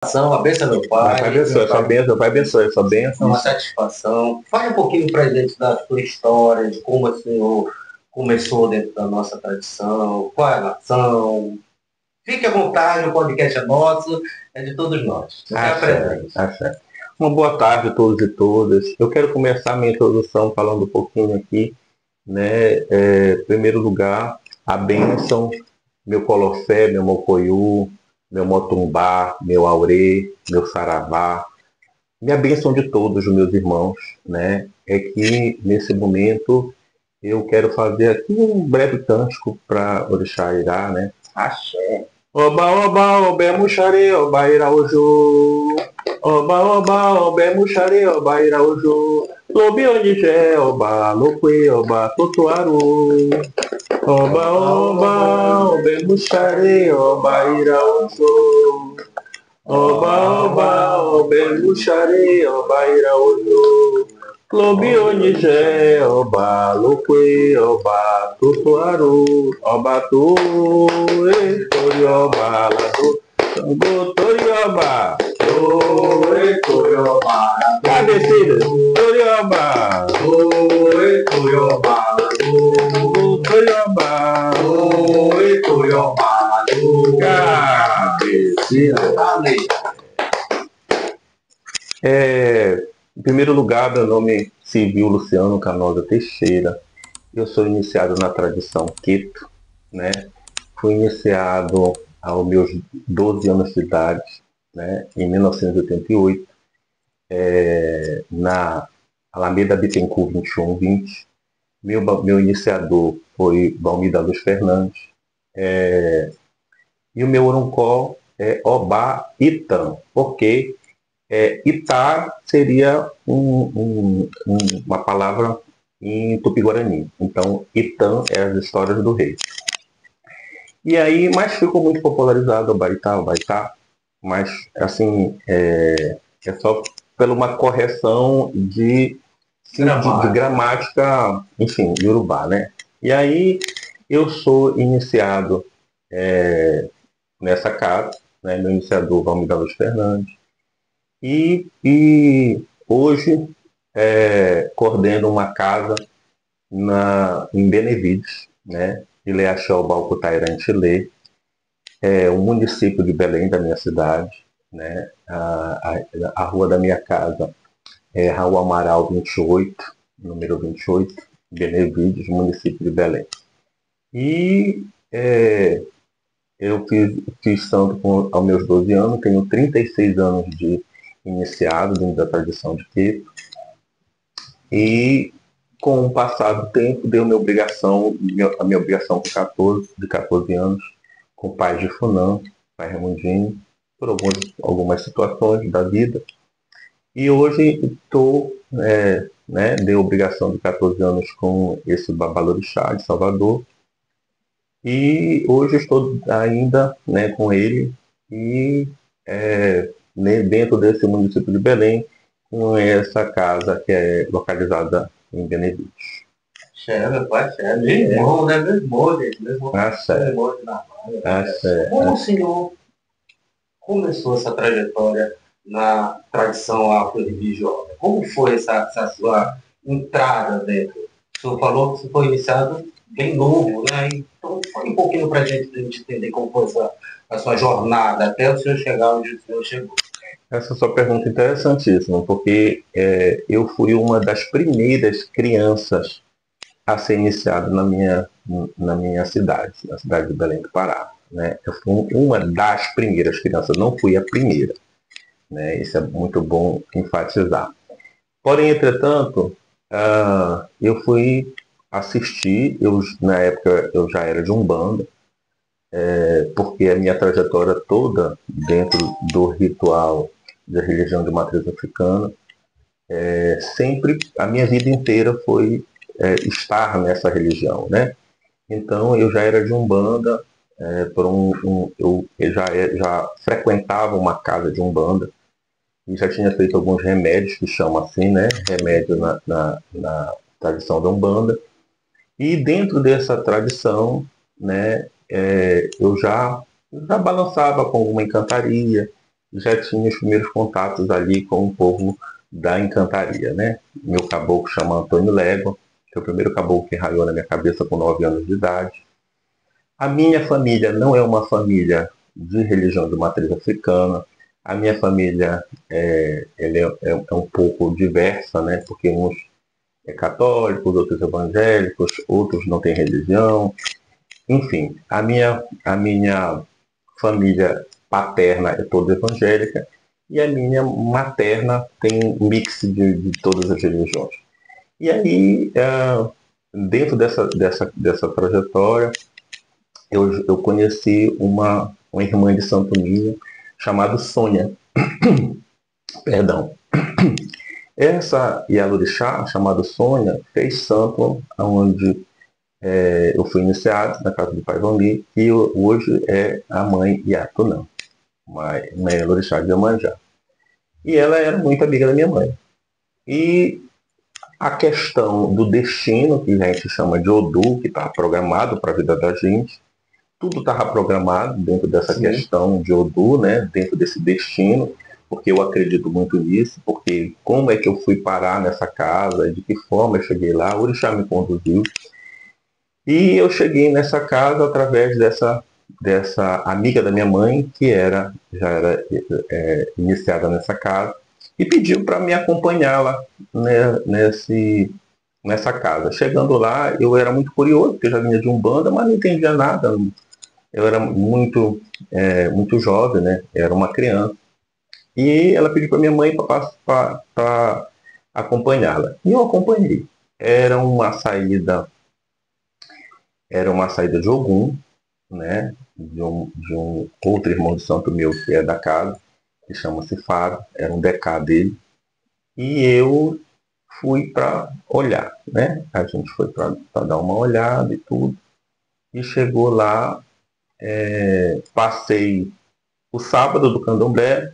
A benção, meu Pai pai. abençoe, sua bênção, Pai abençoe, sua bênção. Uma satisfação. Fale um pouquinho para a gente da sua história, de como o senhor começou dentro da nossa tradição, qual é a nação. Fique à vontade, o podcast é nosso, é de todos nós. Você Axé, presente. axé. Uma boa tarde a todos e todas. Eu quero começar minha introdução falando um pouquinho aqui, né? Em primeiro lugar, a bênção, meu Colossé, meu Mocoiú, meu Motumbá, meu Aurê, meu Saravá. Minha bênção de todos os meus irmãos, né? É que nesse momento eu quero fazer aqui um breve cântico para Orixá Irá, né? Axé. Oba, oba, obé, muxare, oba, iraújo. Oba, oba, obé, muxare, oba, iraújo. Lobi, onijé, oba, loque, oba, totuaru. Oba, oba, obé, muxare, oba, iraújo. Oba, oba, obé, muxare, oba, iraújo. Lobi, onijé, oba, loque, oba, totuaru. Oba, tu, Torioba, Lado, Sango, Torioba, Oi, Cuiabá. Cabeceira, Torioba, Oi, Cuiabá. Sango, Torioba, Oi, Cuiabá. Cabeceira. Em primeiro lugar, meu nome é civil Luciano Canosa Teixeira. Eu sou iniciado na tradição Queto, né? Fui iniciado aos meus 12 anos de idade, né, em 1988, na Alameda Bittencourt 2120. Meu iniciador foi Valmir da Luz Fernandes. E o meu Oroncó é Obá Itã, porque Itá seria uma palavra em Tupi-Guarani. Então, Itã é as histórias do rei. E aí, mas ficou muito popularizado o Baitá, mas assim, é só pela uma correção de gramática, enfim, iorubá, né? E aí eu sou iniciado nessa casa, né? Meu iniciador Valmir da Luz Fernandes, e hoje coordeno uma casa em Benevides, né? Ileaxó Balcutairã Chile, um município de Belém, da minha cidade, né? A rua da minha casa é Raul Amaral 28, número 28, Benevides, município de Belém. E eu fiz santo aos meus 12 anos, tenho 36 anos de iniciado dentro da tradição de Queto. E com o passar do tempo, deu a minha obrigação de 14 anos, com o pai de Funã, pai Ramundinho, por algumas situações da vida. E hoje estou, dei a obrigação de 14 anos com esse Babalorixá de Salvador. E hoje estou ainda, né, com ele e dentro desse município de Belém, com essa casa que é localizada em Benevides. Meu pai, meu irmão, né? Meu irmão, gente. Meu irmão, Axé. irmão de Navalha. Como o senhor começou essa trajetória na tradição afro-religiosa? Como foi essa sua entrada dentro? O senhor falou que você foi iniciado bem novo, né? Então, fale um pouquinho para a gente entender como foi a sua jornada até o senhor chegar onde o senhor chegou. Essa sua pergunta é interessantíssima, porque eu fui uma das primeiras crianças a ser iniciado na minha cidade, na cidade de Belém do Pará. Né? Eu fui uma das primeiras crianças, não fui a primeira. Né? Isso é muito bom enfatizar. Porém, entretanto, eu fui assistir, na época eu já era de Umbanda, porque a minha trajetória toda dentro do ritual da religião de matriz africana, sempre, a minha vida inteira foi estar nessa religião, né? Então eu já era de Umbanda, eu já frequentava uma casa de Umbanda e já tinha feito alguns remédios, que chamam assim, né? Remédio na tradição da Umbanda. E dentro dessa tradição, né, eu já balançava com alguma encantaria, já tinha os primeiros contatos ali com o povo da Encantaria, né? Meu caboclo chama Antônio Légua, que é o primeiro caboclo que raiou na minha cabeça com 9 anos de idade. A minha família não é uma família de religião de matriz africana. A minha família é um pouco diversa, né? Porque uns é católicos, outros evangélicos, outros não têm religião. Enfim, a minha família paterna é toda evangélica e a minha materna tem um mix de todas as religiões. E aí, dentro dessa trajetória, eu conheci uma irmã de santo minha chamada Sônia. Perdão. Essa Yalorixá, chamada Sônia, fez santo onde eu fui iniciado na casa do Pai Vami, que hoje é a mãe Yatunã, uma Yalorixá de Iemanjá. E ela era muito amiga da minha mãe. E a questão do destino, que a gente chama de Odu, que está programado para a vida da gente, tudo estava programado dentro dessa Sim. questão de Odu, né? Dentro desse destino, porque eu acredito muito nisso, porque como é que eu fui parar nessa casa, de que forma eu cheguei lá, o Orixá me conduziu. E eu cheguei nessa casa através dessa amiga da minha mãe, que já era iniciada nessa casa, e pediu para me acompanhá-la, né, nessa casa. Chegando lá, eu era muito curioso, porque eu já vinha de Umbanda, mas não entendia nada. Eu era muito jovem, né? Era uma criança. E ela pediu para minha mãe para acompanhá-la. E eu acompanhei. Era uma saída de Ogum, né? De um outro irmão de santo meu que é da casa, que chama-se Fábio, era um decá dele. E eu fui para olhar, né? A gente foi para dar uma olhada e tudo. E chegou lá, passei o sábado do candomblé,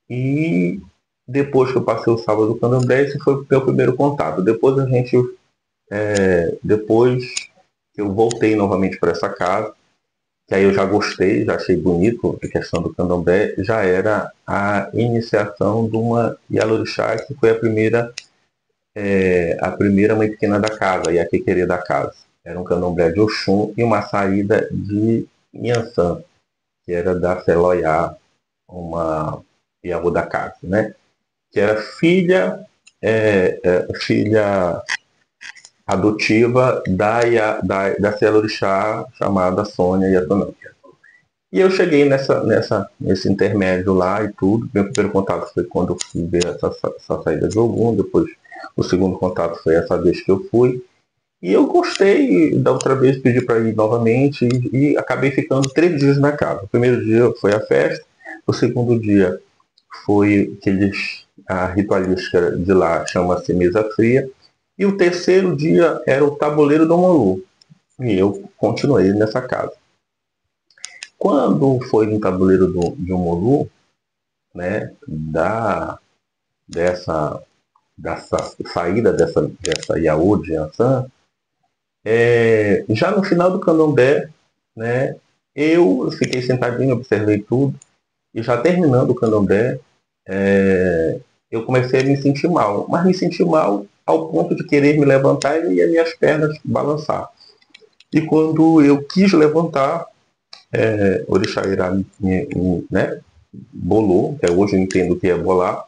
e depois que eu passei o sábado do candomblé, esse foi o meu primeiro contato. Depois que eu voltei novamente para essa casa, que aí eu já gostei, já achei bonito a questão do candomblé, já era a iniciação de uma Yalorixá, que foi a primeira mãe pequena da casa, e a quequerê da casa. Era um candomblé de Oxum e uma saída de Inhansã, que era da Feloiá, uma Iabô da casa, né? Que era filha adotiva da Yalorixá chamada Sônia Yatunã. E eu cheguei nesse intermédio lá e tudo. Meu primeiro contato foi quando eu fui ver essa saída de Ogum. Depois, o segundo contato foi essa vez que eu fui. E eu gostei, da outra vez pedi para ir novamente e acabei ficando 3 dias na casa. O primeiro dia foi a festa, o segundo dia foi a ritualística de lá, chama-se mesa fria, e o terceiro dia era o tabuleiro do Molu. E eu continuei nessa casa. Quando foi no tabuleiro de Molu, né, dessa saída dessa Yaô de Ansan, já no final do candomblé, né, eu fiquei sentadinho, observei tudo, e já terminando o candomblé, eu comecei a me sentir mal, mas me senti mal ao ponto de querer me levantar e as minhas pernas balançar. E quando eu quis levantar, Orixá Irá né, bolou, que hoje eu entendo o que é bolar.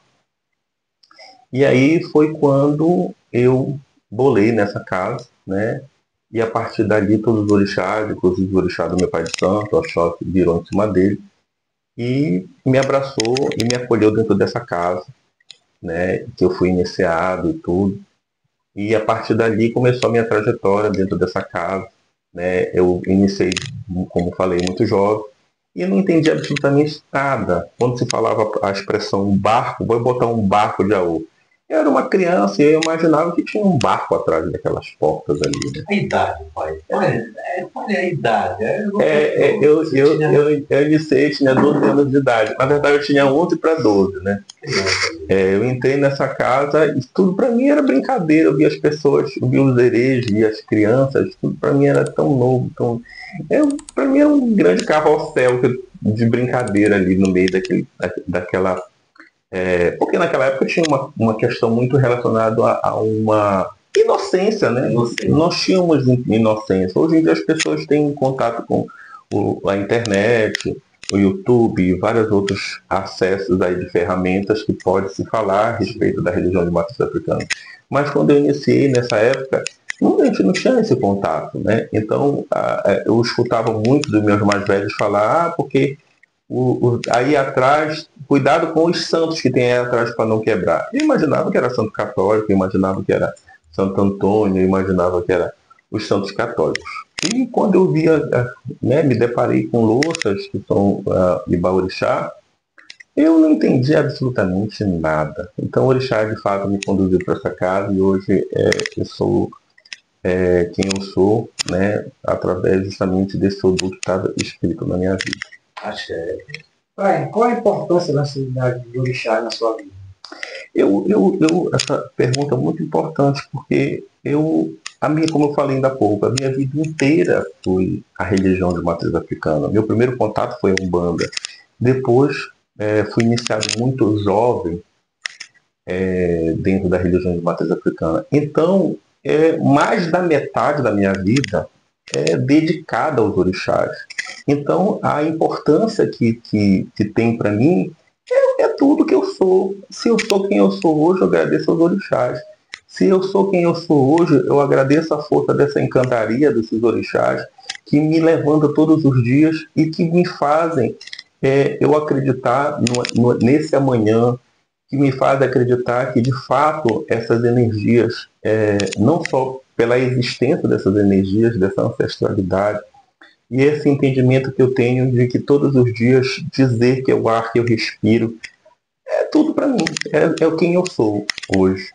E aí foi quando eu bolei nessa casa, né? E a partir dali todos os orixás, inclusive o orixá do meu pai de santo, o Oxóssi, virou em cima dele e me abraçou e me acolheu dentro dessa casa, né? Que eu fui iniciado e tudo. E a partir dali começou a minha trajetória dentro dessa casa, né? Eu iniciei, como falei, muito jovem e não entendi absolutamente nada. Quando se falava a expressão barco, vou botar um barco de Aô. Eu era uma criança e eu imaginava que tinha um barco atrás daquelas portas ali, né? A idade, pai. Olha a idade. Eu iniciei, tinha 12 anos de idade. Na verdade, eu tinha 11 para 12, né? Eu entrei nessa casa e tudo para mim era brincadeira. Eu via as pessoas, eu via os herês, via as crianças, tudo para mim era tão novo. Para mim era um grande carrossel de brincadeira ali no meio daquela. Porque naquela época tinha uma questão muito relacionada a uma inocência, né? Nós tínhamos inocência. Hoje em dia as pessoas têm contato com a internet, o YouTube e vários outros acessos aí de ferramentas que pode se falar a respeito da religião de matriz africana. Mas quando eu iniciei nessa época, a gente não tinha esse contato, né? Então eu escutava muito dos meus mais velhos falar, porque aí atrás, cuidado com os santos que tem aí atrás para não quebrar. Eu imaginava que era santo católico, eu imaginava que era Santo Antônio, eu imaginava que era os santos católicos. E quando eu via, né, me deparei com louças que são de Baorixá, eu não entendi absolutamente nada. Então o Orixá de fato me conduziu para essa casa e hoje eu sou quem eu sou, né, através justamente desse produto que estava escrito na minha vida. Axé. Pai, qual a importância da cidade de Orixá na sua vida? Essa pergunta é muito importante, porque como eu falei ainda há pouco, a minha vida inteira foi a religião de matriz africana. Meu primeiro contato foi a Umbanda. Depois, fui iniciado muito jovem dentro da religião de matriz africana. Então, mais da metade da minha vida é dedicada aos orixás. Então, a importância que tem para mim é tudo que eu sou. Se eu sou quem eu sou hoje, eu agradeço aos orixás. Se eu sou quem eu sou hoje, eu agradeço a força dessa encantaria desses orixás que me levantam todos os dias e que me fazem eu acreditar nesse amanhã, que me faz acreditar que, de fato, essas energias, não só pela existência dessas energias, dessa ancestralidade, e esse entendimento que eu tenho de que todos os dias dizer que é o ar que eu respiro, é tudo para mim, é quem eu sou hoje.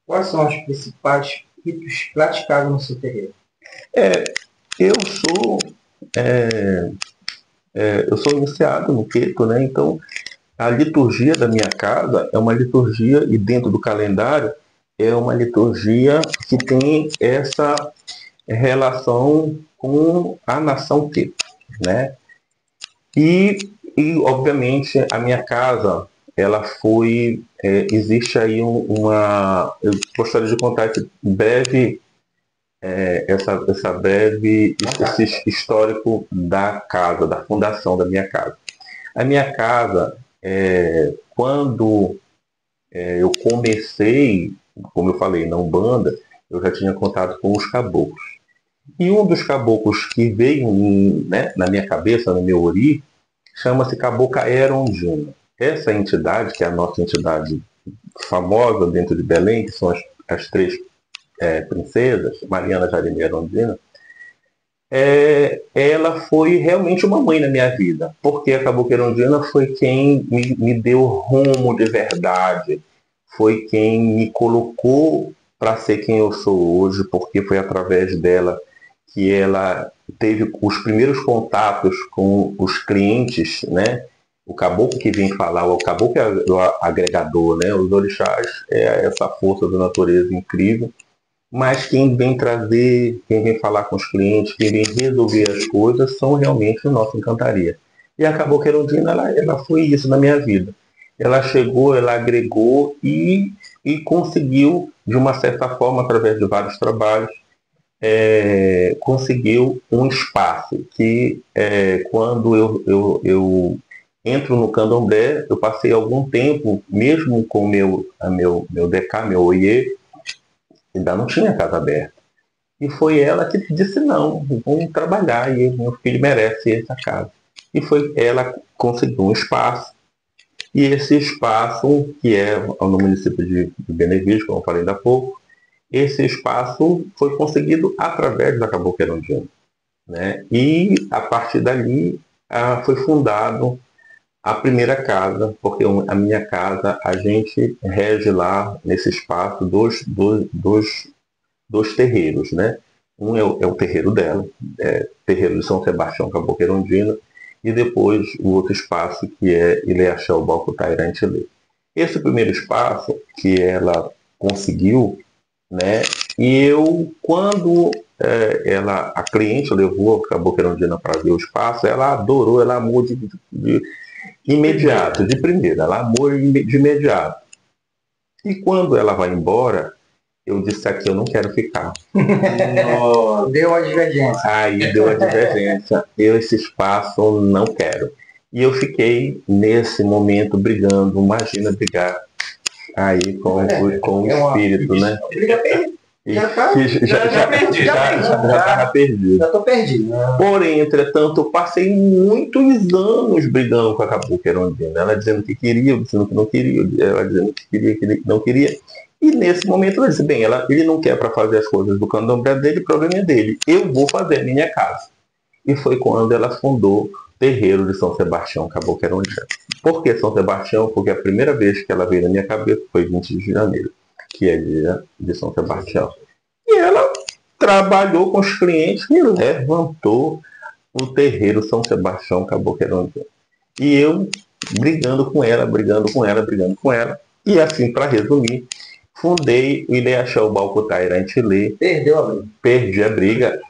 Quais são os principais ritos praticados no seu terreiro? Eu sou iniciado no Queto, né? Então a liturgia da minha casa é uma liturgia, e dentro do calendário é uma liturgia que tem essa relação com a nação Queto, né? E obviamente a minha casa, ela foi, existe aí eu gostaria de contar esse breve esse histórico da casa, da fundação da minha casa. A minha casa, quando eu comecei, como eu falei, na Umbanda, eu já tinha contato com os caboclos. E um dos caboclos que veio né, na minha cabeça, no meu ori, chama-se Cabocla Erondina. Essa entidade, que é a nossa entidade famosa dentro de Belém, que são as três princesas, Mariana, Jarina e Erondina, ela foi realmente uma mãe na minha vida, porque a Cabocla Erondina foi quem me deu rumo de verdade, foi quem me colocou para ser quem eu sou hoje, porque foi através dela que ela teve os primeiros contatos com os clientes, né? O caboclo que vem falar, o caboclo é o agregador, né? Os orixás é essa força da natureza incrível, mas quem vem trazer, quem vem falar com os clientes, quem vem resolver as coisas, são realmente a nossa encantaria. E a Cabocla Erondina, ela foi isso na minha vida. Ela chegou, ela agregou e conseguiu, de uma certa forma, através de vários trabalhos, conseguiu um espaço que, quando eu entro no candomblé, eu passei algum tempo, mesmo com meu decá, meu oiê, ainda não tinha casa aberta. E foi ela que disse, não, vamos trabalhar, e meu filho merece essa casa. E foi ela que conseguiu um espaço, e esse espaço, que é no município de Benevides, como eu falei ainda há pouco, esse espaço foi conseguido através da Cabocla Erondina, né? E a partir dali foi fundado A primeira casa, porque a minha casa, a gente rege lá nesse espaço dois terreiros, né? Um é o terreiro dela, terreiro de São Sebastião Caboquerondina, e depois o outro espaço que é Ileaxel Balcutairã Tilê. Esse primeiro espaço que ela conseguiu, né? E eu, quando a cliente levou a Caboquerondina para ver o espaço, ela adorou, ela amou de imediato, de primeira, ela amou de imediato. E quando ela vai embora, eu disse aqui, eu não quero ficar. Deu a divergência. Aí deu a divergência. Eu esse espaço não quero. E eu fiquei nesse momento brigando. Imagina brigar aí com o espírito, né? Já estava perdido. Já estou perdido. Porém, entretanto, eu passei muitos anos brigando com a Caboquerondina. Ela dizendo que queria, eu dizendo que não queria, ela dizendo que queria, que não queria. E nesse momento ela disse, bem, ele não quer para fazer as coisas do candomblé dele, o problema é dele. Eu vou fazer a minha casa. E foi quando ela fundou o terreiro de São Sebastião Caboquerondina. Por que São Sebastião? Porque a primeira vez que ela veio na minha cabeça foi 20 de janeiro, que é dia de São Sebastião. E ela trabalhou com os clientes e levantou o terreiro São Sebastião Caboquerondina. E eu brigando com ela. E assim, para resumir, fundei o Ileaxel Balcutairã Tilê. Perdeu a briga. Perdi a briga.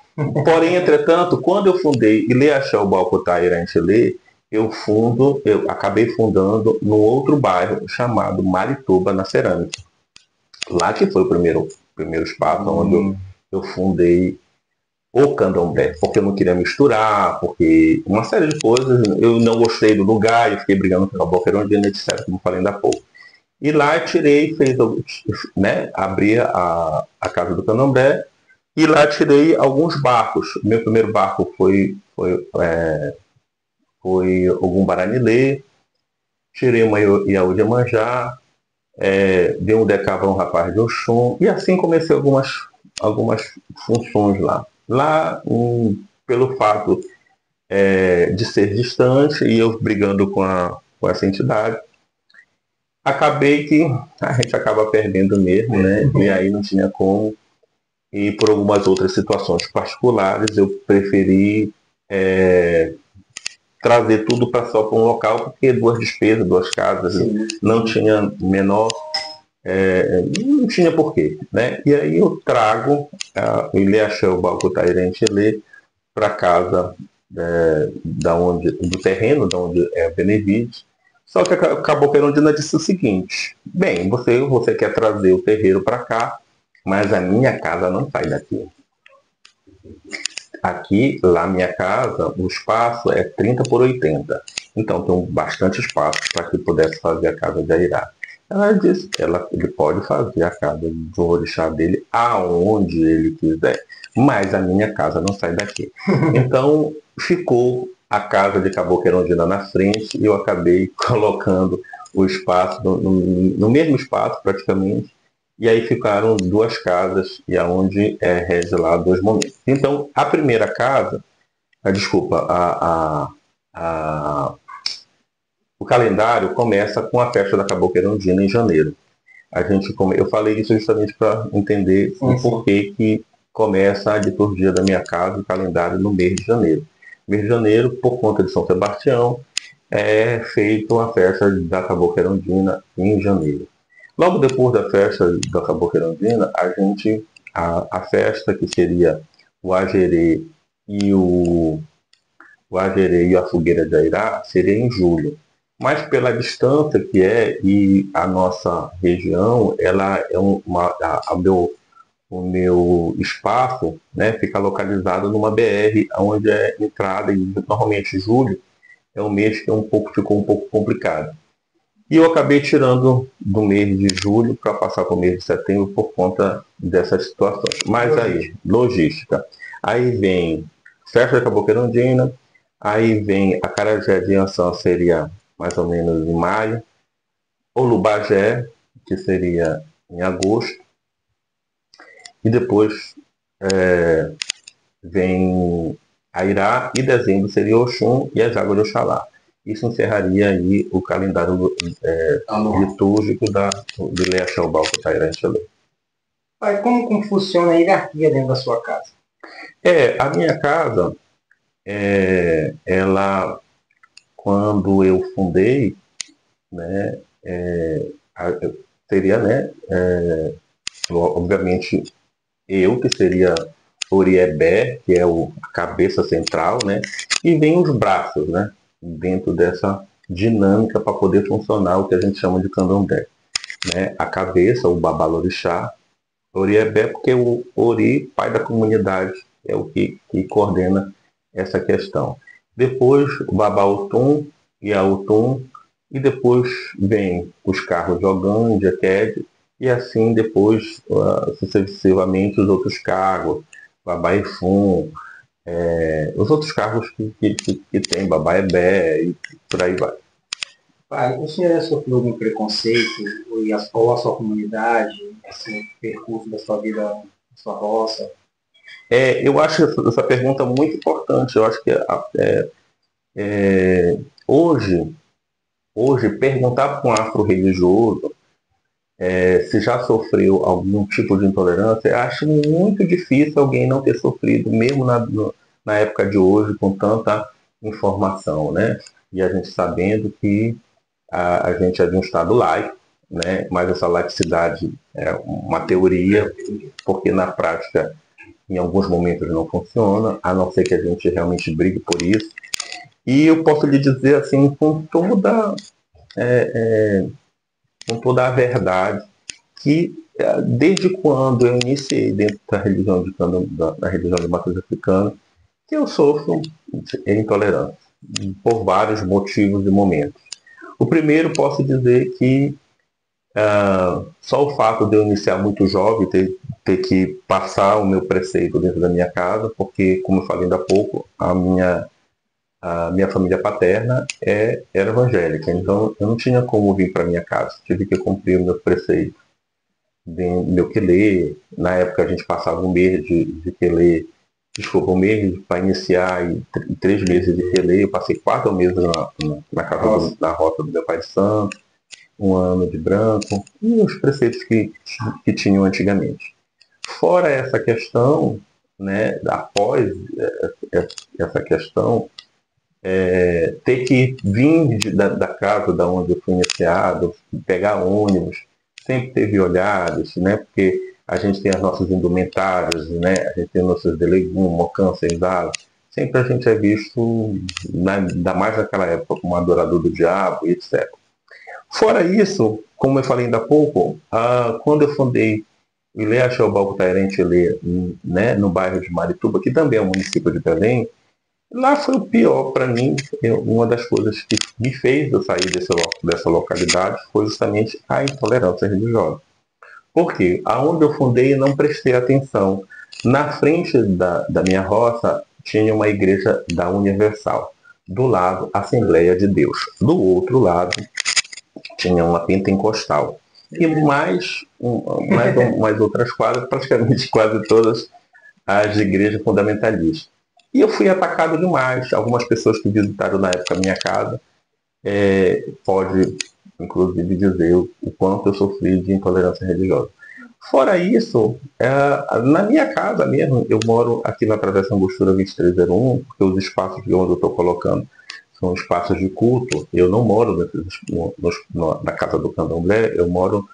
Porém, entretanto, quando eu fundei Ileaxel Balcutairã Tilê, eu acabei fundando num outro bairro chamado Marituba, na Cerâmica. Lá que foi o primeiro espaço onde eu fundei o candomblé, porque eu não queria misturar, porque uma série de coisas, eu não gostei do lugar, eu fiquei brigando com a Caboquerondina, etc., como falei ainda há pouco. E lá abri a Casa do Candomblé, e lá tirei alguns barcos. Meu primeiro barco foi Ogum Baranilê, tirei uma Iaú de Iemanjá, dei um decava a um rapaz de Oxum, e assim comecei algumas funções lá. Lá, pelo fato de ser distante, e eu brigando com essa entidade, acabei que a gente acaba perdendo mesmo, né? E aí não tinha como. E por algumas outras situações particulares, eu preferi trazer tudo para só para um local, porque duas despesas, duas casas, não tinha menor, não tinha porquê, né? E aí eu trago o Ileaxel Balcutairã Tilê para casa do terreno, da onde é Benevides. Só que a Caboquerondina disse o seguinte: bem, você quer trazer o terreiro para cá, mas a minha casa não sai daqui. Aqui, lá minha casa, o espaço é 30 por 80. Então tem bastante espaço para que pudesse fazer a casa de Airá. Ela disse que ele pode fazer a casa do orixá dele aonde ele quiser, mas a minha casa não sai daqui. Então ficou a casa de Caboquerondina na frente e eu acabei colocando o espaço no mesmo espaço praticamente. E aí ficaram duas casas, e aonde rege lá dois momentos. Então, a primeira casa, o calendário começa com a festa da Caboquerondina em janeiro. Eu falei isso justamente para entender o porquê que começa a liturgia da minha casa, o calendário, no mês de janeiro. No mês de janeiro, por conta de São Sebastião, é feita a festa da Caboquerondina em janeiro. Logo depois da festa da Caboquerondina, a festa que seria o Agerê e a fogueira de Airá seria em julho. Mas pela distância que e a nossa região, ela é o meu espaço, né, fica localizado numa BR, onde é entrada, e normalmente julho é um mês que ficou um pouco complicado. E eu acabei tirando do mês de julho para passar para o mês de setembro por conta dessas situações. Mas aí, logística. Aí vem festa da Caboquerondina, aí vem a Carajé de Ançã, seria mais ou menos em maio, Olubagé, que seria em agosto, e depois vem Airá, e dezembro seria Oxum e as águas de Oxalá. isso encerraria aí o calendário litúrgico de Leia Shaubal Kutairante Lê. Pai, como funciona a hierarquia dentro da sua casa? A minha casa, ela, quando eu fundei, né, seria, né, obviamente, eu, que seria Oriebé, que é a cabeça central, né, e vem os braços, né, dentro dessa dinâmica para poder funcionar o que a gente chama de candomblé. Né? A cabeça, o babalorixá, Oriebé, porque o Ori, pai da comunidade, é o que coordena essa questão. Depois o Babaotum e a Otum, e depois vem os carros de Ogã, de Eked, e assim depois, sucessivamente, os outros cargos, Babaifum, os outros cargos que tem, Babaebé, e por aí vai. Pai, o senhor já sofreu algum preconceito, ou a sua comunidade, esse percurso da sua vida, da sua roça? Eu acho essa pergunta muito importante. Eu acho que hoje perguntar para um afro-religioso se já sofreu algum tipo de intolerância, eu acho muito difícil alguém não ter sofrido, mesmo na época de hoje, com tanta informação, né? E a gente sabendo que a gente é de um Estado laico, né? Mas essa laicidade é uma teoria, porque na prática, em alguns momentos, não funciona, a não ser que a gente realmente brigue por isso. E eu posso lhe dizer, assim, com toda a verdade, que desde quando eu iniciei dentro da religião da religião de matriz africana, que eu sofro intolerância, por vários motivos e momentos. O primeiro, posso dizer que só o fato de eu iniciar muito jovem, ter que passar o meu preceito dentro da minha casa, porque, como eu falei ainda há pouco, a minha família paterna era evangélica, então eu não tinha como vir para minha casa, tive que cumprir o meu preceito meu quelê. Na época a gente passava um mês de quelê, desculpa, um mês para iniciar e 3 meses de quelê. Eu passei 4 meses na casa na rota do meu pai de santo, 1 ano de branco, e os preceitos que tinham antigamente. Fora essa questão, né, após essa questão, ter que vir da casa da onde eu fui iniciado, pegar ônibus, sempre teve olhares, né, porque a gente tem as nossas indumentárias, né, a gente tem nossos delegum, mocã, senzala, sempre a gente é visto, ainda mais naquela época, como adorador do diabo, etc. Fora isso, como eu falei ainda há pouco, quando eu fundei o Ilê Shaubal Kutairente Ilê, né, no bairro de Marituba, que também é um município de Belém, lá foi o pior para mim. Uma das coisas que me fez eu sair dessa localidade foi justamente a intolerância religiosa. Por quê? Aonde eu fundei eu não prestei atenção. Na frente da minha roça tinha uma igreja da Universal. Do lado, Assembleia de Deus. Do outro lado, tinha uma pentecostal. E mais outras quadras, praticamente quase todas as igrejas fundamentalistas. E eu fui atacado demais. Algumas pessoas que visitaram na época a minha casa pode, inclusive, dizer o quanto eu sofri de intolerância religiosa. Fora isso, na minha casa mesmo, eu moro aqui na Travessa Angostura 2301, porque os espaços de onde eu estou colocando são espaços de culto. Eu não moro na casa do candomblé, eu moro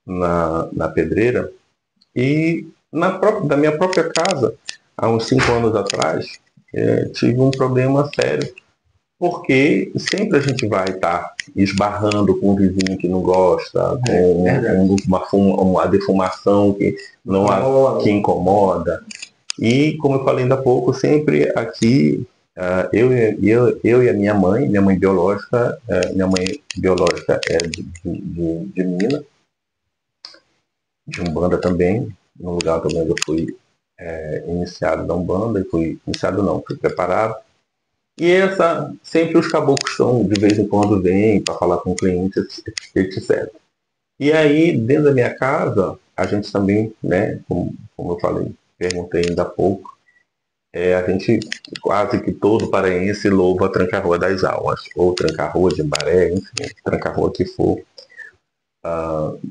na pedreira. E da minha própria casa, há uns 5 anos atrás, tive um problema sério, porque sempre a gente vai estar esbarrando com um vizinho que não gosta, com uma defumação que incomoda. E, como eu falei ainda há pouco, sempre aqui, eu e a minha mãe biológica, é de Minas, de Umbanda também, no lugar também onde eu fui iniciado da Umbanda, e fui preparado. E sempre os caboclos estão, de vez em quando, vêm para falar com clientes, etc. E aí, dentro da minha casa, a gente também, né, como eu falei, perguntei ainda há pouco, a gente, quase que todo paraense louva a Tranca-Rua das Almas, ou Tranca-Rua de Embaré, enfim, Tranca-Rua que for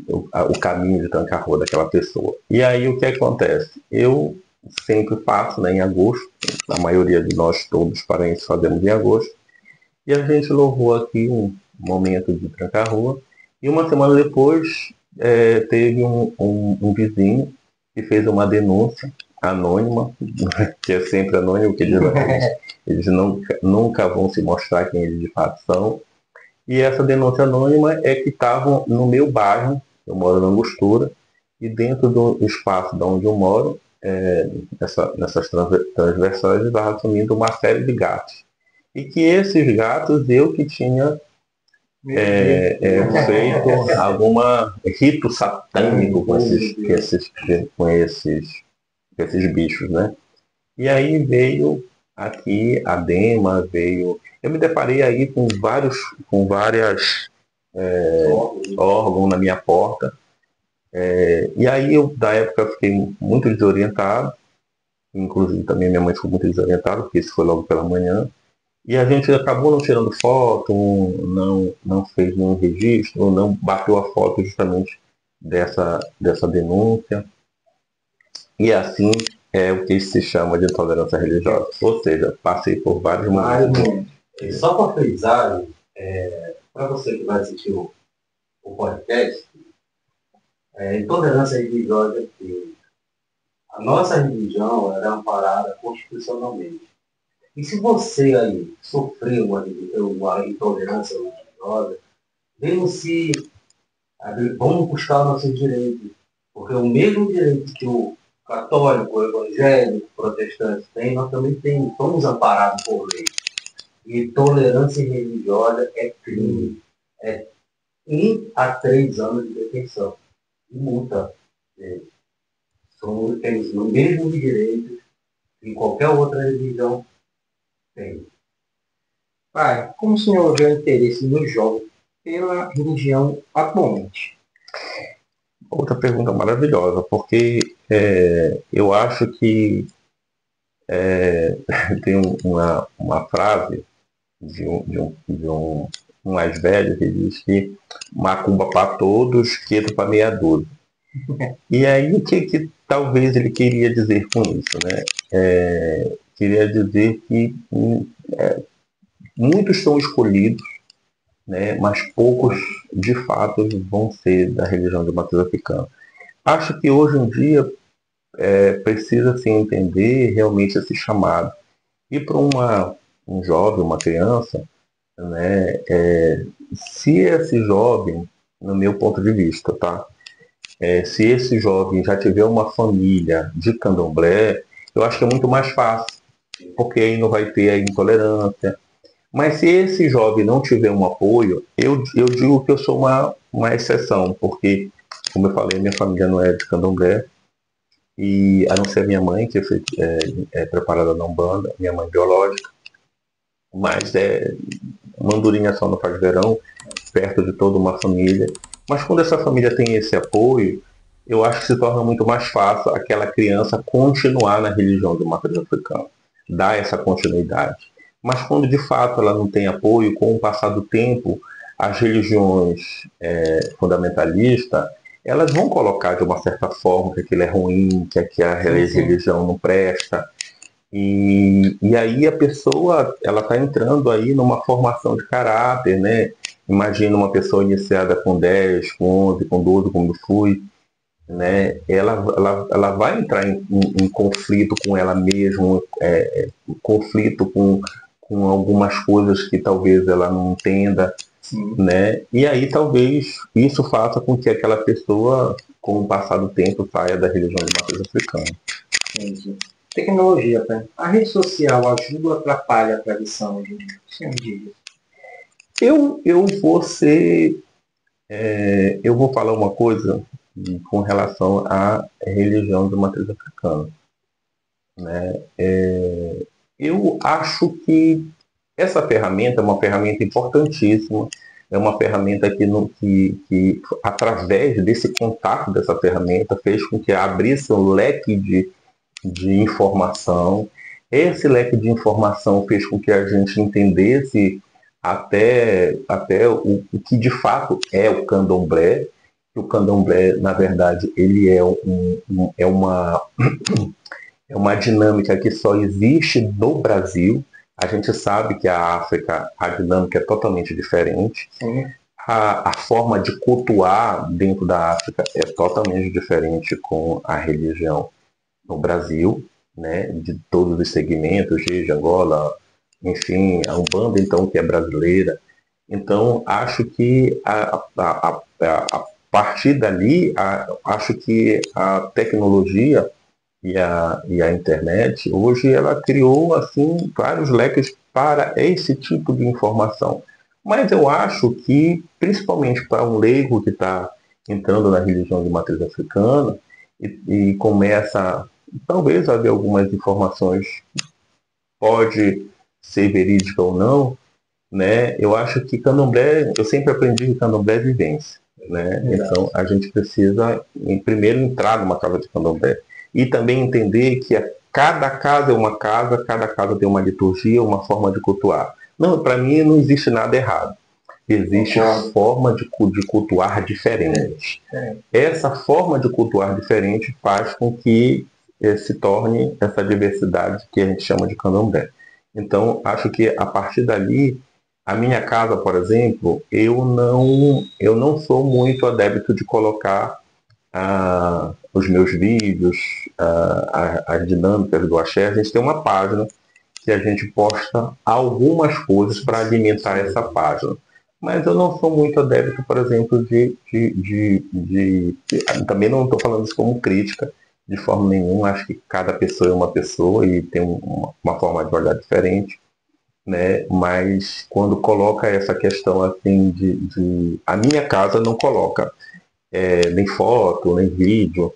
o caminho de Tranca-Rua daquela pessoa. E aí o que acontece? Eu sempre faço, né, em agosto, a maioria de nós todos paraenses fazemos em agosto, e a gente louvou aqui um momento de Tranca-Rua, e uma semana depois teve um vizinho que fez uma denúncia anônima, que é sempre anônimo, porque eles nunca vão se mostrar quem eles de fato são. E essa denúncia anônima é que estavam no meu bairro, eu moro na Angostura, e dentro do espaço de onde eu moro, nessas transversais, estava sumindo uma série de gatos. E que esses gatos eu que tinha feito alguma rito satânico com esses bichos, né? E aí veio aqui a Dema, eu me deparei aí com várias órgãos na minha porta. E aí eu, da época, fiquei muito desorientado, inclusive também minha mãe ficou muito desorientada, porque isso foi logo pela manhã. E a gente acabou não tirando foto, não fez nenhum registro, não bateu a foto justamente dessa denúncia. E assim é o que se chama de intolerância religiosa. Ou seja, passei por vários momentos. Só para frisar, para você que vai assistir o podcast, intolerância religiosa é que a nossa religião era amparada constitucionalmente. E se você aí sofreu uma intolerância religiosa, denuncie, vamos buscar nossos direitos. Porque o mesmo direito que o católico, o evangélico, o protestante tem, nós também temos, somos amparados por lei. E tolerância religiosa é crime. É 1 a 3 anos de detenção. E multa. Temos o mesmo direito que qualquer outra religião tem. Pai, como o senhor vê o interesse dos jovens pela religião atualmente? Outra pergunta maravilhosa, porque eu acho que tem uma frase de um mais velho que diz que macumba para todos, quedo para meia dúzia. E aí o que talvez ele queria dizer com isso, né? Queria dizer que muitos são escolhidos, né, mas poucos de fato vão ser da religião de matriz africana. Acho que hoje em dia precisa se entender realmente esse chamado. E para um jovem, uma criança, né, se esse jovem, no meu ponto de vista, tá? Se esse jovem já tiver uma família de candomblé, eu acho que é muito mais fácil, porque aí não vai ter a intolerância. Mas se esse jovem não tiver um apoio, eu digo que eu sou uma exceção, porque, como eu falei, minha família não é de candomblé, e a não ser minha mãe, que é preparada na Umbanda, minha mãe biológica, mas mandurinha só não faz verão, perto de toda uma família. Mas quando essa família tem esse apoio, eu acho que se torna muito mais fácil aquela criança continuar na religião de matriz africana, dar essa continuidade. Mas quando de fato ela não tem apoio, com o passar do tempo, as religiões fundamentalistas, elas vão colocar de uma certa forma que aquilo é ruim, que a religião não presta. E aí a pessoa ela está entrando aí numa formação de caráter, né? Imagina uma pessoa iniciada com 10, com 11, com 12, como eu fui, né? Ela vai entrar em conflito com ela mesma, conflito com algumas coisas que talvez ela não entenda, né? E aí talvez isso faça com que aquela pessoa, com o passar do tempo, saia da religião de matriz africana. Entendi. Tecnologia, pai. A rede social ajuda ou atrapalha a tradição hoje em dia? O senhor diz. Eu vou falar uma coisa com relação à religião de matriz africana, né? Eu acho que essa ferramenta é uma ferramenta importantíssima, é uma ferramenta que através desse contato dessa ferramenta, fez com que abrisse um leque de informação. Esse leque de informação fez com que a gente entendesse até o que de fato é o candomblé. O candomblé, na verdade, ele é uma dinâmica que só existe no Brasil. A gente sabe que a África, a dinâmica é totalmente diferente. Sim. A forma de cultuar dentro da África é totalmente diferente com a religião no Brasil, né? De todos os segmentos, de Angola, enfim, a Umbanda, então, que é brasileira. Então, acho que a partir dali, acho que a tecnologia e a internet, hoje, ela criou assim vários leques para esse tipo de informação. Mas eu acho que, principalmente para um leigo que está entrando na religião de matriz africana e começa, talvez, a ver algumas informações, pode ser verídica ou não, né? Eu acho que candomblé, eu sempre aprendi que candomblé é vivência, né? Então a gente precisa primeiro entrar numa casa de candomblé e também entender que cada casa é uma casa, cada casa tem uma liturgia, uma forma de cultuar. Não, para mim não existe nada errado. Existe uma forma de cultuar diferente. Essa forma de cultuar diferente faz com que se torne essa diversidade que a gente chama de candomblé. Então, acho que a partir dali, a minha casa, por exemplo, eu não sou muito adepto de colocar os meus vídeos, as dinâmicas do axé. A gente tem uma página que a gente posta algumas coisas para alimentar essa página. Mas eu não sou muito adepto, por exemplo, também não estou falando isso como crítica, de forma nenhuma. Acho que cada pessoa é uma pessoa e tem uma forma de olhar diferente, né? Mas quando coloca essa questão assim a minha casa não coloca nem foto, nem vídeo,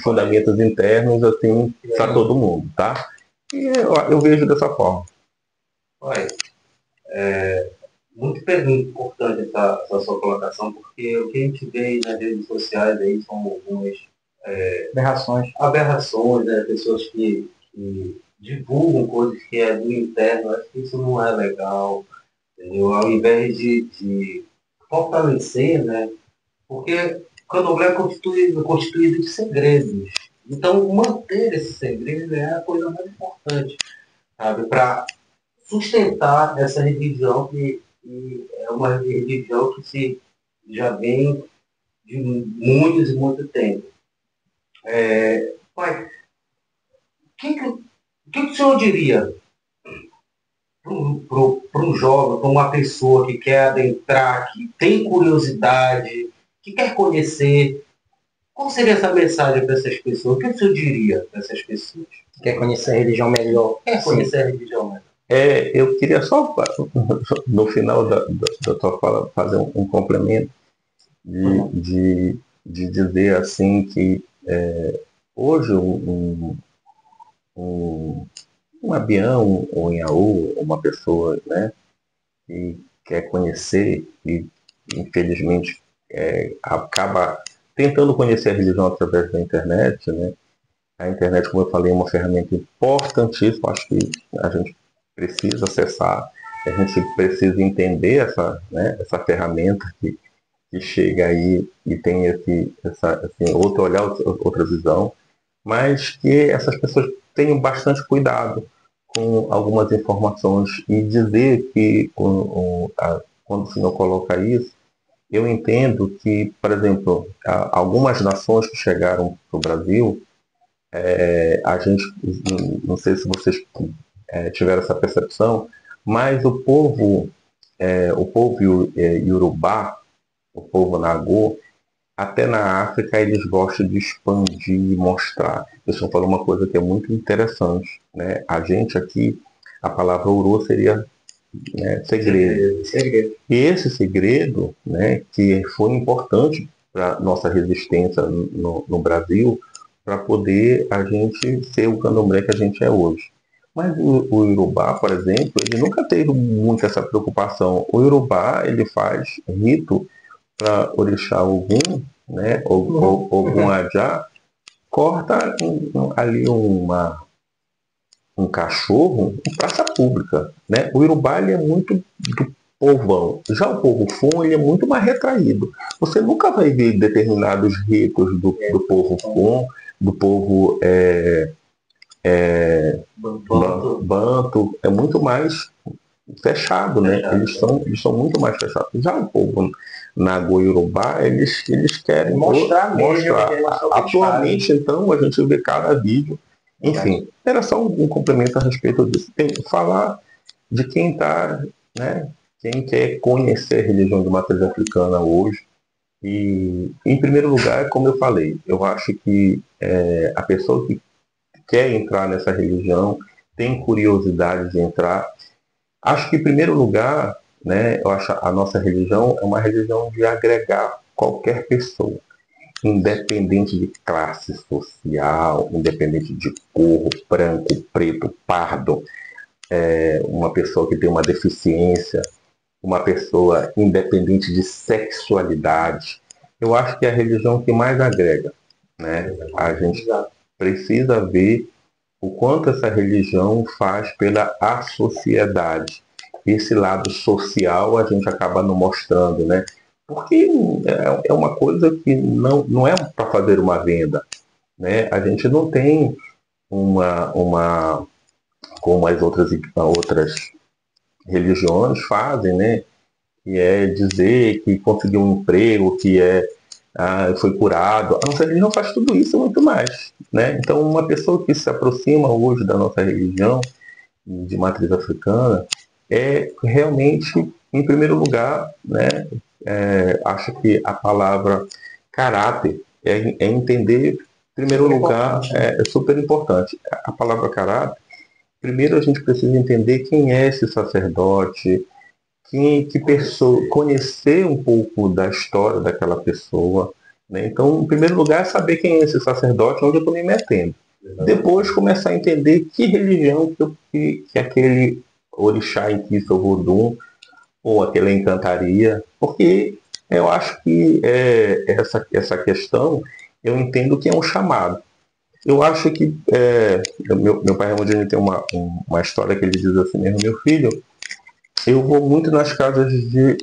fundamentos internos, assim, para todo mundo, tá? E eu vejo dessa forma. Olha, muito importante essa sua colocação, porque o que a gente vê nas redes sociais aí são algumas aberrações, né? Pessoas que divulgam coisas que é do interno. Acho que isso não é legal, entendeu? Ao invés de fortalecer, né? Porque o candomblé é constituído de segredos. Então, manter esse segredo é a coisa mais importante, sabe? Para sustentar essa religião que é uma religião que já vem de muitos e muito tempo. Pai, o que o senhor diria para um jovem, para uma pessoa que quer adentrar, que tem curiosidade, que quer conhecer? Qual seria essa mensagem para essas pessoas? O que o senhor diria para essas pessoas? Quer conhecer a religião melhor? Quer conhecer a religião melhor? Eu queria só, no final da tua fala, fazer um complemento de dizer assim que hoje um avião, um Inhaú, uma pessoa, né, que quer conhecer e infelizmente acaba tentando conhecer a religião através da internet, né? A internet, como eu falei, é uma ferramenta importantíssima. Acho que a gente precisa acessar, a gente precisa entender essa ferramenta que chega aí e tem esse outro olhar, outra visão, mas que essas pessoas tenham bastante cuidado com algumas informações e dizer que quando o senhor coloca isso, eu entendo que, por exemplo, algumas nações que chegaram para o Brasil, a gente, não sei se vocês tiveram essa percepção, mas o povo Iorubá, o povo Nagô, até na África eles gostam de expandir e mostrar. Eu só falo uma coisa que é muito interessante, né? A gente aqui, a palavra Uru seria segredo. E esse segredo, né, que foi importante para nossa resistência no Brasil, para poder a gente ser o candomblé que a gente é hoje. Mas o Iorubá, por exemplo, ele nunca teve muito essa preocupação. O Iorubá, ele faz rito para orixá Ogum, né, Ogum Ajá, corta ali um cachorro em praça pública, né? O Iorubá ele é muito do povão. Já o povo Fon ele é muito mais retraído. Você nunca vai ver determinados ritos do povo Fon, do povo Banto, é muito mais fechado, né? Eles são muito mais fechados. Já o povo Nago-Iorubá, eles querem mostrar. Atualmente, então, a gente vê cada vídeo. Enfim, era só um complemento a respeito disso. Tem que falar de quem está, né? Quem quer conhecer a religião de matriz africana hoje. E, em primeiro lugar, como eu falei, eu acho que a pessoa que quer entrar nessa religião tem curiosidade de entrar. Acho que, em primeiro lugar, né, eu acho a nossa religião é uma religião de agregar qualquer pessoa, independente de classe social, independente de cor, branco, preto, pardo, uma pessoa que tem uma deficiência, uma pessoa independente de sexualidade. Eu acho que é a religião que mais agrega, né? A gente precisa ver o quanto essa religião faz pela sociedade. Esse lado social a gente acaba não mostrando, né? Porque é uma coisa que não é para fazer uma venda, né? A gente não tem como as outras religiões fazem, né? Que é dizer que conseguiu um emprego, que foi curado. A nossa religião faz tudo isso e muito mais, né? Então, uma pessoa que se aproxima hoje da nossa religião de matriz africana é realmente, em primeiro lugar, né? Acho que a palavra caráter é entender, em primeiro lugar, é super importante. A palavra caráter, primeiro a gente precisa entender quem é esse sacerdote, que pessoa, conhecer um pouco da história daquela pessoa, né? Então, em primeiro lugar, saber quem é esse sacerdote, onde eu estou me metendo. Depois, começar a entender que religião que aquele orixá em que sou Vodum, ou aquela encantaria, porque eu acho que essa questão, eu entendo que é um chamado. Eu acho que meu pai Ramondini tem uma história que ele diz assim mesmo: meu filho, eu vou muito nas casas de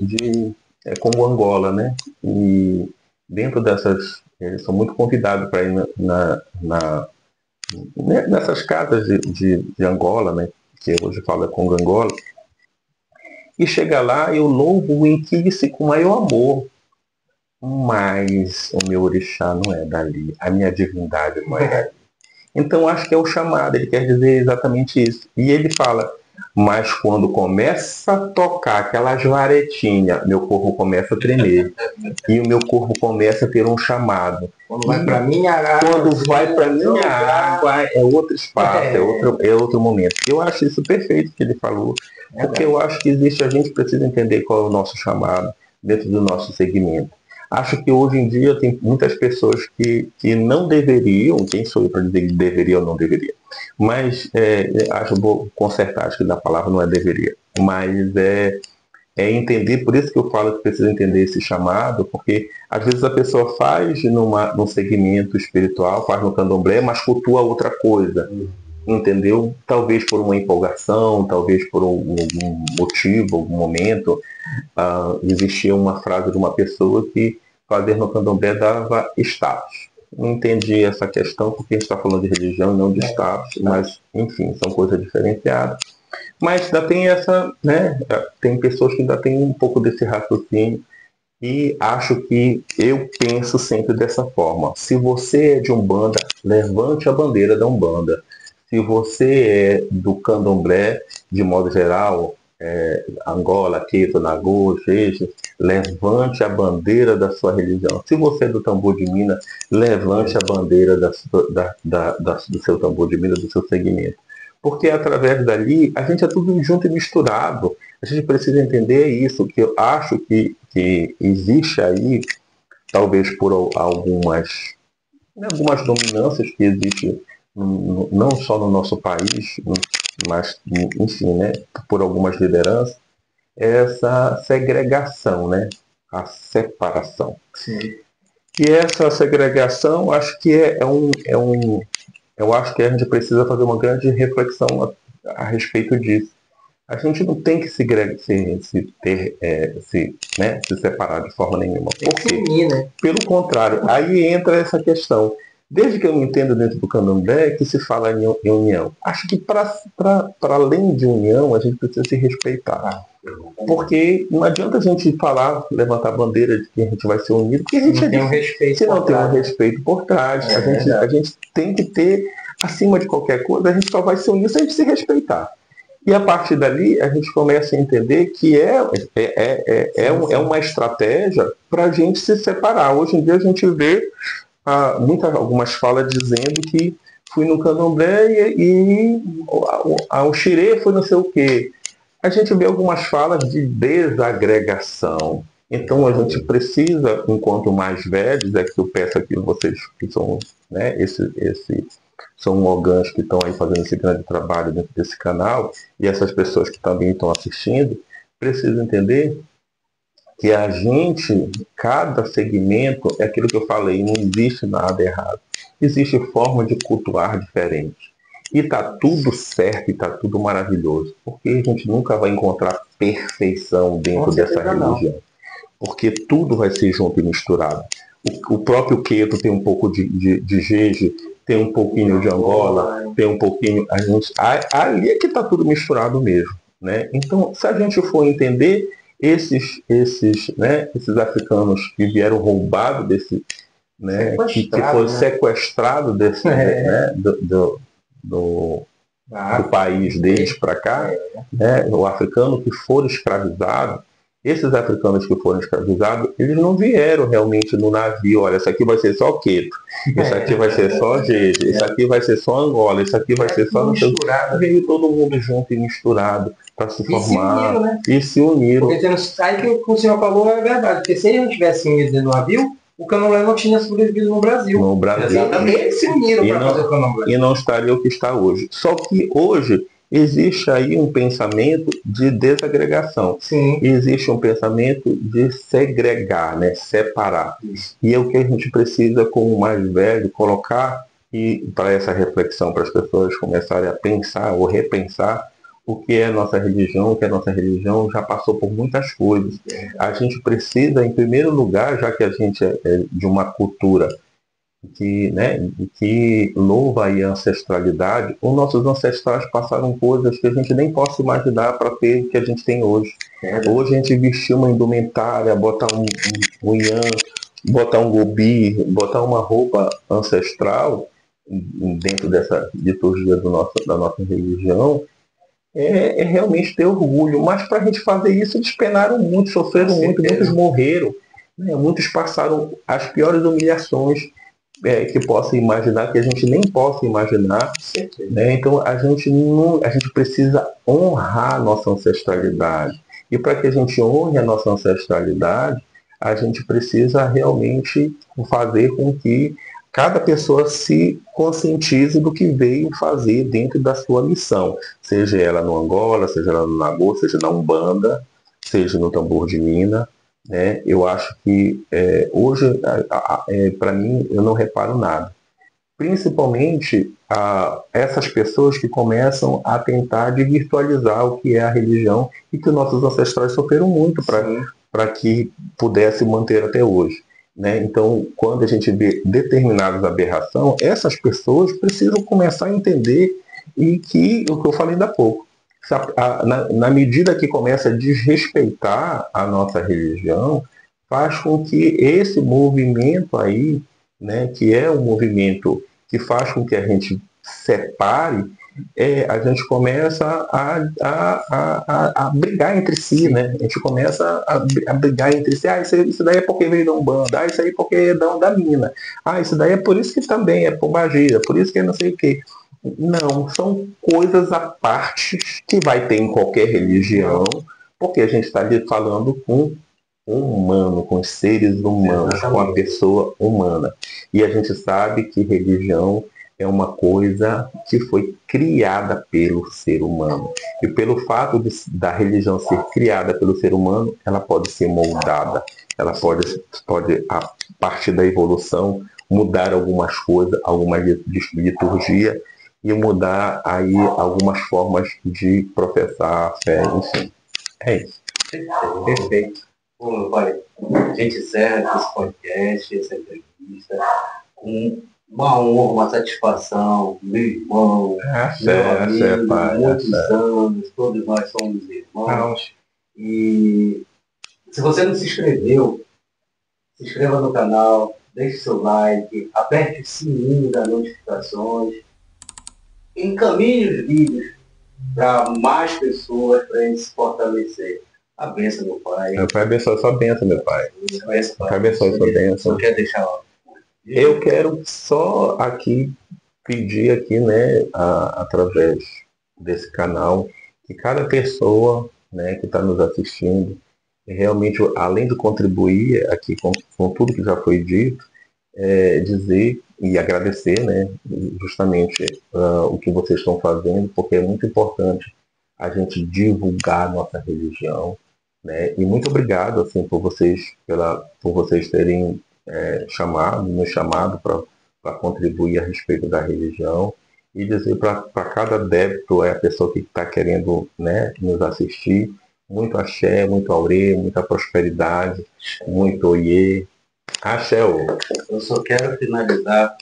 Congo Angola, né? E dentro dessas, eles são muito convidados para ir nessas casas de Angola, né? Que hoje fala Congo Angola. E chega lá, eu louvo o Inquice com maior amor. Mas o meu orixá não é dali, a minha divindade não é dali. Então acho que é o chamado, ele quer dizer exatamente isso. E ele fala: mas quando começa a tocar aquelas varetinhas, meu corpo começa a tremer. E o meu corpo começa a ter um chamado. Quando vai para minha água, é outro espaço, é outro momento. Eu acho isso perfeito que ele falou, porque eu acho que a gente precisa entender qual é o nosso chamado dentro do nosso segmento. Acho que hoje em dia tem muitas pessoas que não deveriam, quem sou eu para dizer que deveria ou não deveria, mas vou consertar, acho que a palavra não é deveria, mas é entender, por isso que eu falo que precisa entender esse chamado, porque às vezes a pessoa faz num segmento espiritual, faz no candomblé, mas cultua outra coisa, entendeu? Talvez por uma empolgação, talvez por algum motivo, algum momento. Existia uma frase de uma pessoa que fazer no candomblé dava status. Não entendi essa questão, porque a gente está falando de religião e não de status, mas, enfim, são coisas diferenciadas. Mas ainda tem né? Tem pessoas que ainda têm um pouco desse raciocínio, e acho que eu penso sempre dessa forma: se você é de Umbanda, levante a bandeira da Umbanda. Se você é do candomblé, de modo geral, Angola, Quito, Nagô, Jeje, levante a bandeira da sua religião. Se você é do tambor de Minas, levante a bandeira do seu tambor de Minas, do seu segmento. Porque através dali, a gente é tudo junto e misturado. A gente precisa entender isso, que eu acho que existe aí, talvez por algumas dominâncias que existem, não só no nosso país, mas, enfim, né, por algumas lideranças, essa segregação, né, a separação. Sim. E essa segregação, acho que é um eu acho que a gente precisa fazer uma grande reflexão a respeito disso. A gente não tem que se separar de forma nenhuma. Por quê? Né? Pelo contrário, aí entra essa questão. Desde que eu me entendo dentro do candomblé, que se fala em união. Acho que para além de união, a gente precisa se respeitar. Porque não adianta a gente falar, levantar a bandeira de que a gente vai ser unido, porque a gente não tem um respeito se não tem um respeito por trás. A gente tem que ter, acima de qualquer coisa, a gente só vai se unir se a gente se respeitar. E a partir dali, a gente começa a entender que é uma estratégia para a gente se separar. Hoje em dia a gente vê algumas falas dizendo que fui no candomblé e o xirê foi não sei o quê. A gente vê algumas falas de desagregação. Então a gente precisa, enquanto mais velhos, é que eu peço aqui vocês que são, né, são orgãos que estão aí fazendo esse grande trabalho dentro desse canal, e essas pessoas que também estão assistindo, precisam entender que a gente, cada segmento, é aquilo que eu falei, não existe nada errado. Existe forma de cultuar diferente. E está tudo certo e está tudo maravilhoso. Porque a gente nunca vai encontrar perfeição dentro dessa religião. Porque tudo vai ser junto e misturado. O próprio Queto tem um pouco de Jeje, tem um pouquinho de Angola, tem um pouquinho... ali é que está tudo misturado mesmo. Né? Então, se a gente for entender esses africanos que vieram roubados desse... Né, que foi sequestrado desse, né, do país deles para cá, né, o africano que foram escravizados, esses africanos que foram escravizados, eles não vieram realmente no navio, olha, isso aqui vai ser só Queto, isso aqui vai ser só Jeje, isso aqui vai ser só Angola, isso aqui vai ser só... Veio todo mundo junto e misturado para se formar e se uniram. Porque aí que o senhor falou é verdade, porque se eles não tivessem unido dentro do navio, o candomblé não tinha sobrevivido no Brasil. No Brasil. Exatamente. Eles se uniram para fazer o candomblé. E não estaria o que está hoje. Só que hoje existe aí um pensamento de desagregação. Sim. Existe um pensamento de segregar, né? Separar. Isso. E é o que a gente precisa, como mais velho, colocar para essa reflexão, para as pessoas começarem a pensar ou repensar o que é a nossa religião, que a nossa religião já passou por muitas coisas. A gente precisa, em primeiro lugar, já que a gente é de uma cultura que louva a ancestralidade, os nossos ancestrais passaram coisas que a gente nem pode imaginar para ter o que a gente tem hoje. Hoje a gente vestir uma indumentária, botar um ian, botar um gobi, botar uma roupa ancestral dentro dessa liturgia da nossa religião, é realmente ter orgulho. Mas para a gente fazer isso, eles penaram muito, sofreram muito, muitos morreram, né? Muitos passaram as piores humilhações que possa imaginar, que a gente nem possa imaginar, né? Então a gente precisa honrar a nossa ancestralidade. E para que a gente honre a nossa ancestralidade, a gente precisa realmente fazer com que cada pessoa se conscientize do que veio fazer dentro da sua missão. Seja ela no Angola, seja ela no Nagô, seja na Umbanda, seja no Tambor de Mina. Né? Eu acho que hoje, para mim, eu não reparo nada. Principalmente essas pessoas que começam a tentar de virtualizar o que é a religião e que nossos ancestrais sofreram muito para que pudesse manter até hoje. Né? Então, quando a gente vê determinadas aberrações, essas pessoas precisam começar a entender e que, o que eu falei ainda há pouco, na medida que começa a desrespeitar a nossa religião, faz com que esse movimento aí, né, que é um movimento que faz com que a gente separe, a gente começa a brigar entre si, né? A gente começa a brigar entre si. Isso daí é porque veio da Umbanda. Isso aí é porque é da mina. Isso daí é por isso que também é por magia, por isso que é não sei o quê. Não, são coisas à parte que vai ter em qualquer religião, porque a gente está ali falando com um humano, com os seres humanos, exatamente, com a pessoa humana. E a gente sabe que religião é uma coisa que foi criada pelo ser humano. E pelo fato da religião ser criada pelo ser humano, ela pode ser moldada. Ela pode a partir da evolução, mudar algumas coisas, algumas liturgia e mudar aí algumas formas de professar a fé, enfim. É isso. Perfeito. Bom, meu pai, a gente encerra esse podcast, essa entrevista, com uma honra, uma satisfação, meu irmão, meu amigo, pai, muitos anos, todos nós somos irmãos. E se você não se inscreveu, se inscreva no canal, deixe seu like, aperte o sininho das notificações, encaminhe os vídeos para mais pessoas, para a gente se fortalecer. A benção, meu pai. Meu pai abençoe sua benção, meu pai. Pai abençoe sua benção. Não quer deixar lá. Eu quero só aqui pedir aqui, né, através desse canal, que cada pessoa, né, que está nos assistindo, realmente, além de contribuir aqui com tudo que já foi dito, dizer e agradecer, né, justamente o que vocês estão fazendo, porque é muito importante a gente divulgar a nossa religião, né, e muito obrigado, assim, por vocês terem nos chamado para contribuir a respeito da religião e dizer para cada débito, a pessoa que está querendo, né, nos assistir, muito axé, muito aurê, muita prosperidade, muito oiê. Axé, eu só quero finalizar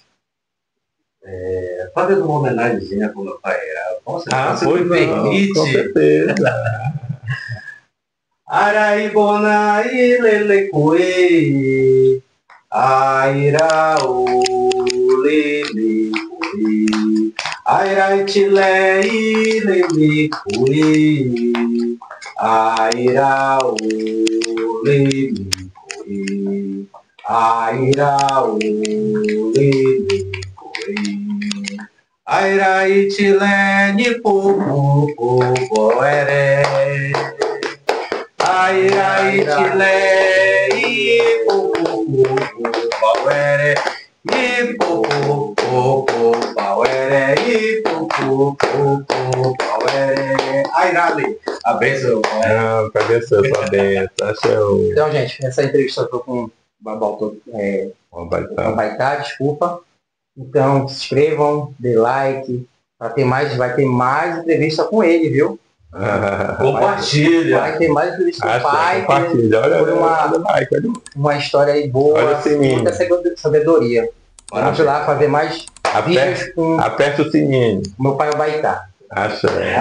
fazendo uma homenagemzinha para o meu pai. Você me permite? Com certeza. Araibona ilele coe, aira o lele coe, aira itile ilele coe, aira o lele coe, aira o lele coe, aira itile ni popo ere. Ai, chile, e pauere, e pauere, e pauere. Ai, Rali, a benção. Abençoe sua benção. Então, gente, essa entrevista foi com o Baitá, desculpa. Então, se inscrevam, dê like, vai ter mais entrevista com ele, viu? Compartilha. Vai ter mais entrevista com o pai. Compartilha. Foi uma história aí boa, muita sabedoria. Vamos lá fazer mais vídeos com... Aperte o sininho. Meu pai é o Baitá. Axé.